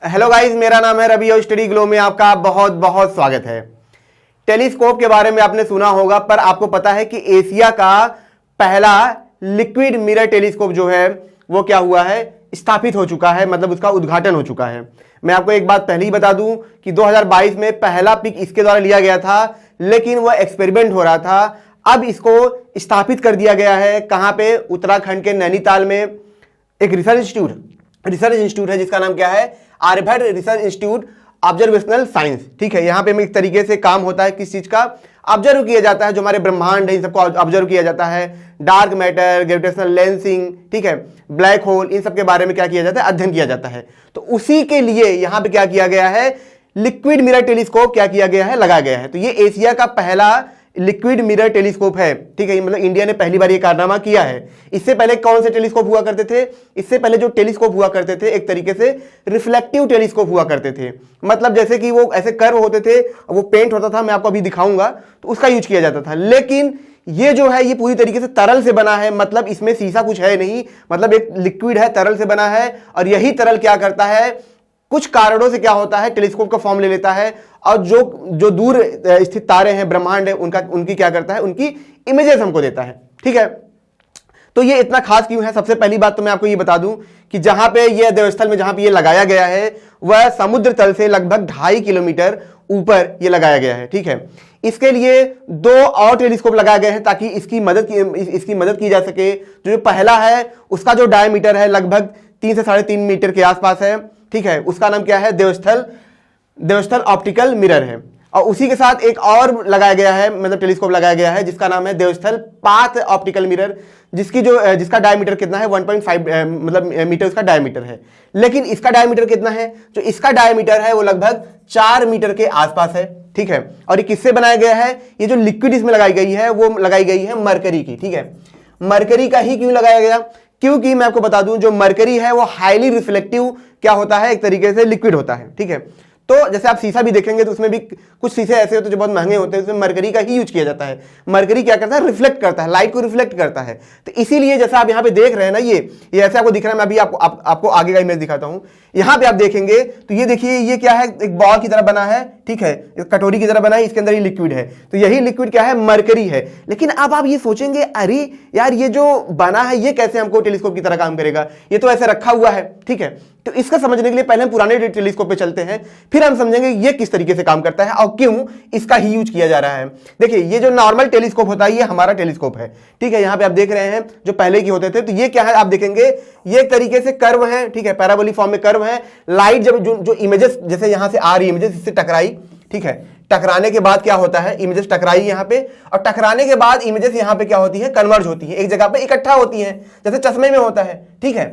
Hello guys, मेरा नाम है रवि और स्टडी ग्लो में आपका बहुत बहुत स्वागत है। टेलीस्कोप के बारे में आपने सुना होगा, पर आपको पता है कि एशिया का पहला लिक्विड मिरर टेलीस्कोप जो है वो क्या हुआ है, स्थापित हो चुका है, मतलब उसका उद्घाटन हो चुका है। मैं आपको एक बात पहले ही बता दूं कि 2022 में पहला पिक इसके द्वारा लिया गया था, लेकिन वह एक्सपेरिमेंट हो रहा था। अब इसको स्थापित कर दिया गया है। कहां पे? उत्तराखंड के नैनीताल में एक रिसर्च इंस्टीट्यूट है जिसका नाम क्या है, Aryabhatta Research Institute Observational Science. ठीक है, यहां पे एक तरीके से काम होता है, किस चीज का ऑब्जर्व किया जाता है, जो हमारे ब्रह्मांड है इन सबको ऑब्जर्व किया जाता है। डार्क मैटर, ग्रेविटेशनल लेंसिंग, ठीक है, ब्लैक होल, इन सब के बारे में क्या किया जाता है, अध्ययन किया जाता है। तो उसी के लिए यहां पे क्या किया गया है, लिक्विड मिरर टेलीस्कोप क्या किया गया है, लगाया गया है। तो ये एशिया का पहला लिक्विड मिरर टेलीस्कोप है। ठीक है, मतलब इंडिया ने पहली बार ये कारनामा किया है। इससे पहले कौन से टेलीस्कोप हुआ करते थे? इससे पहले जो टेलीस्कोप हुआ करते थे एक तरीके से रिफ्लेक्टिव टेलीस्कोप हुआ करते थे। मतलब जैसे कि वो ऐसे कर्व होते थे, वो पेंट होता था, मैं आपको अभी दिखाऊंगा, तो उसका यूज किया जाता था। लेकिन ये जो है ये पूरी तरीके से तरल से बना है, मतलब इसमें शीशा कुछ है नहीं, मतलब एक लिक्विड है, तरल से बना है। और यही तरल क्या करता है, कुछ कारणों से क्या होता है, टेलीस्कोप का फॉर्म ले लेता है और जो दूर स्थित तारे हैं, ब्रह्मांड है, उनकी क्या करता है, उनकी इमेजेस हमको देता है। ठीक है, तो ये इतना खास क्यों है? सबसे पहली बात तो मैं आपको ये बता दूं कि जहां पे ये देवस्थल में जहां पे ये लगाया गया है वह समुद्र तल से लगभग 2.5 किलोमीटर ऊपर ये लगाया गया है। ठीक है, इसके लिए 2 और टेलीस्कोप लगाए गए हैं ताकि इसकी मदद की जा सके। जो पहला है उसका जो डायमीटर है लगभग 3 से 3.5 मीटर के आसपास है। ठीक है, उसका नाम क्या है, देवस्थल ऑप्टिकल मिरर है। और उसी के साथ एक और लगाया गया है, मतलब टेलीस्कोप लगाया गया है जिसका नाम है देवस्थल पाथ ऑप्टिकल मिरर, जिसका डायमीटर कितना है 1.5 मतलब मीटर उसका डायमीटर है। लेकिन इसका डायमीटर कितना है, जो इसका डायमीटर है वो लगभग 4 मीटर के आसपास है। ठीक है, और ये किससे बनाया गया है, ये जो लिक्विड इसमें लगाई गई है वो लगाई गई है मरकरी की। ठीक है, मरकरी का ही क्यों लगाया गया, क्योंकि मैं आपको बता दूं जो मरकरी है वो हाईली रिफ्लेक्टिव क्या होता है, एक तरीके से लिक्विड होता है। ठीक है, तो जैसे आप शीशा भी देखेंगे तो उसमें भी कुछ शीशे ऐसे होते हैं जो बहुत महंगे होते हैं, उसमें मरकरी का ही यूज किया जाता है। मरकरी क्या करता है, रिफ्लेक्ट करता है, लाइट को रिफ्लेक्ट करता है। तो इसीलिए जैसा आप यहाँ पे देख रहे हैं ना, ये ऐसे आपको दिख रहा है, मैं अभी आपको आगे का इमेज दिखाता हूँ। यहाँ पे आप देखेंगे तो ये देखिए, ये क्या है, एक बॉल की तरह बना है। ठीक है, कटोरी की तरह बना है, इसके अंदर ये लिक्विड है। तो यही लिक्विड क्या है, मरकरी है। लेकिन अब आप ये सोचेंगे, अरे यार ये जो बना है ये कैसे हमको टेलीस्कोप की तरह काम करेगा, ये तो ऐसे रखा हुआ है। ठीक है, तो इसका समझने के लिए पहले हम पुराने टेलीस्कोप पे चलते हैं, फिर हम समझेंगे ये किस तरीके से काम करता है और क्यों इसका ही यूज किया जा रहा है। देखिए, ये जो नॉर्मल टेलीस्कोप होता है ये हमारा टेलीस्कोप है। ठीक है, यहाँ पे आप देख रहे हैं जो पहले की होते थे, तो ये क्या है आप देखेंगे, ये एक तरीके से कर्व है। ठीक है, पैराबोलिक फॉर्म में कर्व है। लाइट जब जो इमेजेस जैसे यहां से आ रही इमेजेस इससे टकराई, ठीक है, टकराने के बाद क्या होता है, इमेजेस टकराई यहां पे, और टकराने के बाद इमेजेस यहां पे क्या होती है, कन्वर्ज होती है, एक जगह पे इकट्ठा होती हैं, जैसे चश्मे में होता है। ठीक है,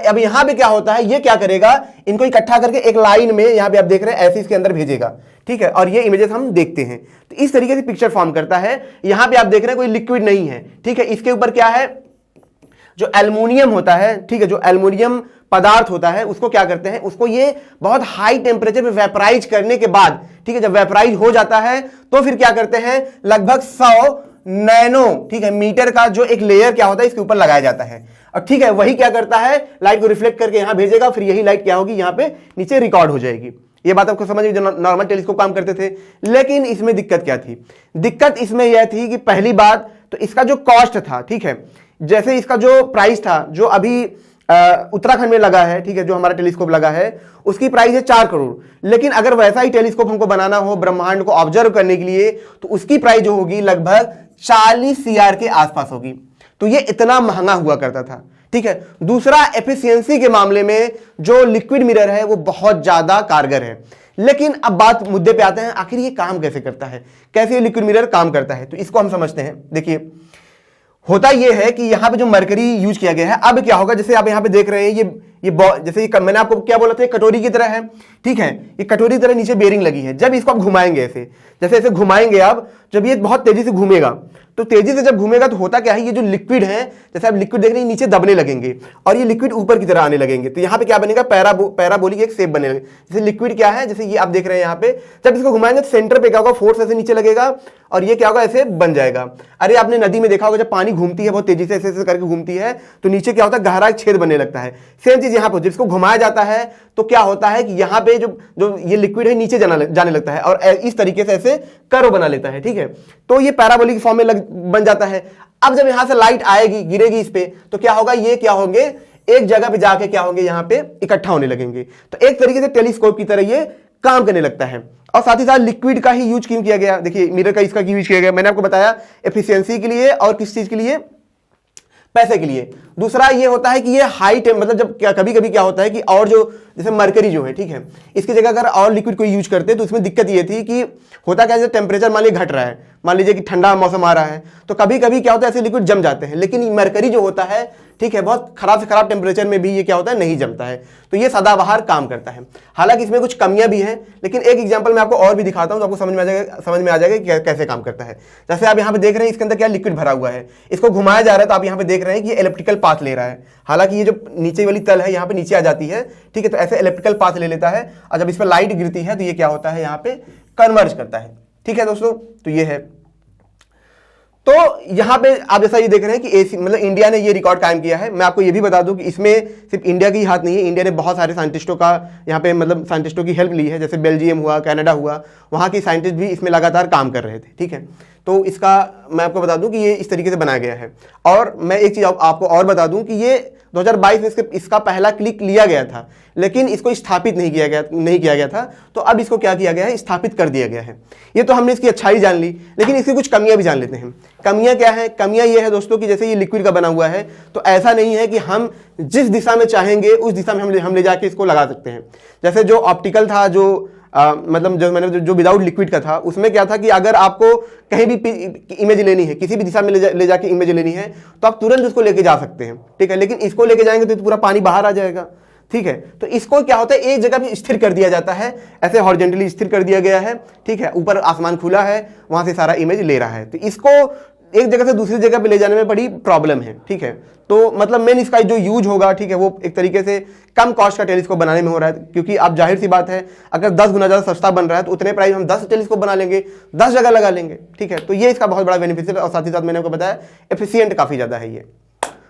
अब यहां पे क्या होता है, ये क्या करेगा, इनको इकट्ठा करके एक लाइन में यहां पे आप देख रहे हैं ऐसे इसके अंदर भेजेगा। ठीक है, और ये इमेजेस हम देखते हैं, तो इस तरीके से पिक्चर फॉर्म करता है। यहां पे आप देख रहे हैं कोई लिक्विड नहीं है। ठीक है, इसके ऊपर क्या है, जो एल्युमिनियम होता है, ठीक है, जो एल्युमिनियम पदार्थ होता है उसको क्या करते हैं, उसको ये बहुत हाई टेम्परेचर पे वेपराइज करने के बाद, ठीक है, जब वेपराइज हो जाता है तो फिर क्या करते हैं, लगभग 100 नैनो, ठीक है, मीटर का जो एक लेयर क्या होता है इसके ऊपर लगाया जाता है। और ठीक है, वही क्या करता है, लाइट को रिफ्लेक्ट करके यहां भेजेगा, फिर यही लाइट क्या होगी, यहां पे नीचे रिकॉर्ड हो जाएगी। ये बात आपको समझ में, जो नॉर्मल टेलीस्कोप काम करते थे। लेकिन इसमें दिक्कत क्या थी, दिक्कत इसमें यह थी कि पहली बात तो इसका जो कॉस्ट था, ठीक है, जैसे इसका जो प्राइस था, जो अभी उत्तराखंड में लगा है, ठीक है, जो हमारा टेलीस्कोप लगा है उसकी प्राइस है 4 करोड़। लेकिन अगर वैसा ही टेलीस्कोप हमको बनाना हो ब्रह्मांड को ऑब्जर्व करने के लिए, तो उसकी प्राइस जो होगी लगभग 40 CR के आसपास होगी। तो ये इतना महंगा हुआ करता था। ठीक है, दूसरा, एफिशिएंसी के मामले में जो लिक्विड मिरर है वो बहुत ज्यादा कारगर है। लेकिन अब बात मुद्दे पे आते हैं, आखिर ये काम कैसे करता है, कैसे ये लिक्विड मिरर काम करता है, तो इसको हम समझते हैं। देखिए, होता यह है कि यहां पे जो मरकरी यूज किया गया है, अब क्या होगा, जैसे आप यहां पे देख रहे हैं, जैसे ये मैंने आपको क्या बोला था, कटोरी की तरह है। ठीक है, ये कटोरी की तरह नीचे बेरिंग लगी है। जब इसको आप घुमाएंगे ऐसे, जैसे ऐसे घुमाएंगे आप, जब ये बहुत तेजी से घूमेगा, तो तेजी से जब घूमेगा तो होता क्या है, ये जो लिक्विड है, जैसे आप लिक्विड देख रहे हैं, नीचे दबने लगेंगे और ये लिक्विड ऊपर की तरह आने लगेंगे। तो यहाँ पे क्या बनेगा, पैराबोलिक एक शेप बनेगा। जैसे लिक्विड क्या है, जैसे ये आप देख रहे हैं यहाँ पे, जब इसको घुमाएंगे तो सेंटर पे क्या होगा, फोर्स ऐसे नीचे लगेगा और ये क्या होगा, ऐसे बन जाएगा। अरे आपने नदी में देखा होगा, जब पानी घूमती है बहुत तेजी से ऐसे ऐसे करके घूमती है, तो नीचे क्या होता है, गहरा छेद बनने लगता है। सेम चीज चीज यहां पर जब इसको घुमाया जाता है तो क्या होता है कि यहां पे जो जो ये लिक्विड है नीचे जाने लगता है और इस तरीके से ऐसे कर्व बना लेता है, ठीक है। तो ये पैराबोलिक फॉर्म में बन जाता है। अब जब यहां से लाइट आएगी, गिरेगी इस पे, तो क्या होगा, ये क्या होंगे, एक जगह पे जाके क्या होंगे, यहां पे इकट्ठा होने लगेंगे। तो एक तरीके से टेलीस्कोप की तरह ये काम करने लगता है। और साथ ही साथ लिक्विड का ही यूज क्यों किया गया, देखिए मिरर का इसका यूज किया गया, मैंने आपको बताया एफिशिएंसी के लिए और किस चीज के लिए, पैसे के लिए। दूसरा ये होता है कि ये हाई मतलब जब कभी कभी क्या होता है कि और जो जैसे मरकरी जो है, ठीक है, इसकी जगह अगर और लिक्विड को यूज करते तो उसमें दिक्कत ये थी कि होता क्या है, टेम्परेचर मान लीजिए घट रहा है, मान लीजिए कि ठंडा मौसम आ रहा है, तो कभी कभी क्या होता है ऐसे लिक्विड जम जाते हैं। लेकिन मरकरी जो होता है, ठीक है, बहुत खराब से खराब टेम्परेचर में भी ये क्या होता है, नहीं जमता है। तो ये सदाबहार काम करता है। हालांकि इसमें कुछ कमियां भी हैं, लेकिन एक एग्जांपल मैं आपको और भी दिखाता हूं तो आपको समझ में आ जाएगा कि कैसे काम करता है। जैसे आप यहां पे देख रहे हैं इसके अंदर क्या लिक्विड भरा हुआ है, इसको घुमाया जा रहा है, तो आप यहां पे देख रहे हैं कि ये इलेक्ट्रिकल पाथ ले रहा है। हालांकि ये जो नीचे वाली तल है यहाँ पे नीचे आ जाती है, ठीक है, तो ऐसे इलेक्ट्रिकल पाथ ले लेता है और जब इस पर लाइट गिरती है तो ये क्या होता है, यहाँ पे कन्वर्ज करता है। ठीक है दोस्तों, तो ये है। तो यहां पे आप जैसा ये देख रहे हैं कि एसी मतलब इंडिया ने ये रिकॉर्ड कायम किया है। मैं आपको ये भी बता दूं कि इसमें सिर्फ इंडिया की हाथ नहीं है, इंडिया ने बहुत सारे साइंटिस्टों का यहाँ पे मतलब साइंटिस्टों की हेल्प ली है। जैसे बेल्जियम हुआ, कनाडा हुआ, वहाँ के साइंटिस्ट भी इसमें लगातार काम कर रहे थे, ठीक है। तो इसका मैं आपको बता दूं कि ये इस तरीके से बनाया गया है। और मैं एक चीज़ आपको और बता दूं कि ये 2022 में इसका पहला क्लिक लिया गया था, लेकिन इसको स्थापित नहीं किया गया था। तो अब इसको क्या किया गया है, स्थापित कर दिया गया है। ये तो हमने इसकी अच्छाई जान ली, लेकिन इसकी कुछ कमियां भी जान लेते हैं। कमियां क्या है, कमियां ये है दोस्तों कि जैसे ये लिक्विड का बना हुआ है, तो ऐसा नहीं है कि हम जिस दिशा में चाहेंगे उस दिशा में हम ले जाके इसको लगा सकते हैं। जैसे जो ऑप्टिकल था, जो मतलब जो मैंने जो विदाउट लिक्विड का था, उसमें क्या था कि अगर आपको कहीं भी इमेज लेनी है, किसी भी दिशा में ले जाके इमेज लेनी है, तो आप तुरंत उसको लेके जा सकते हैं, ठीक है। लेकिन इसको लेके जाएंगे तो पूरा पानी बाहर आ जाएगा, ठीक है। तो इसको क्या होता है, एक जगह पे स्थिर कर दिया जाता है, ऐसे हॉरिजॉन्टली स्थिर कर दिया गया है, ठीक है। ऊपर आसमान खुला है, वहां से सारा इमेज ले रहा है। तो इसको एक जगह से दूसरी जगह पे ले जाने में बड़ी प्रॉब्लम है, ठीक है। तो मतलब मेन इसका जो यूज होगा, ठीक है, वो एक तरीके से कम कॉस्ट का टेलीस्कोप बनाने में हो रहा है। क्योंकि आप जाहिर सी बात है, अगर 10 गुना ज़्यादा सस्ता बन रहा है तो उतने प्राइस हम 10 टेलीस्कोप बना लेंगे, 10 जगह लगा लेंगे, ठीक है। तो ये इसका बहुत बड़ा बेनिफिट है। और साथ ही साथ मैंने आपको बताया एफिशिएंट काफ़ी ज़्यादा है ये।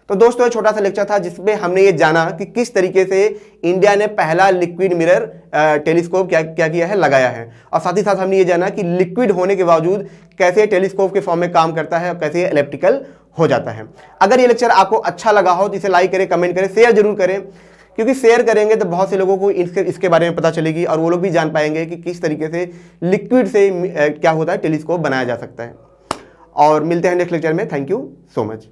तो दोस्तों, ये छोटा सा लेक्चर था जिसमें हमने ये जाना कि किस तरीके से इंडिया ने पहला लिक्विड मिरर टेलीस्कोप क्या किया है, लगाया है। और साथ ही साथ हमने ये जाना कि लिक्विड होने के बावजूद कैसे टेलीस्कोप के फॉर्म में काम करता है और कैसे इलेक्ट्रिकल हो जाता है। अगर ये लेक्चर आपको अच्छा लगा हो तो इसे लाइक करें, कमेंट करें, शेयर जरूर करें, क्योंकि शेयर करेंगे तो बहुत से लोगों को इसके बारे में पता चलेगी और वो लोग भी जान पाएंगे कि किस तरीके से लिक्विड से क्या होता है, टेलीस्कोप बनाया जा सकता है। और मिलते हैं नेक्स्ट लेक्चर में। Thank you so much.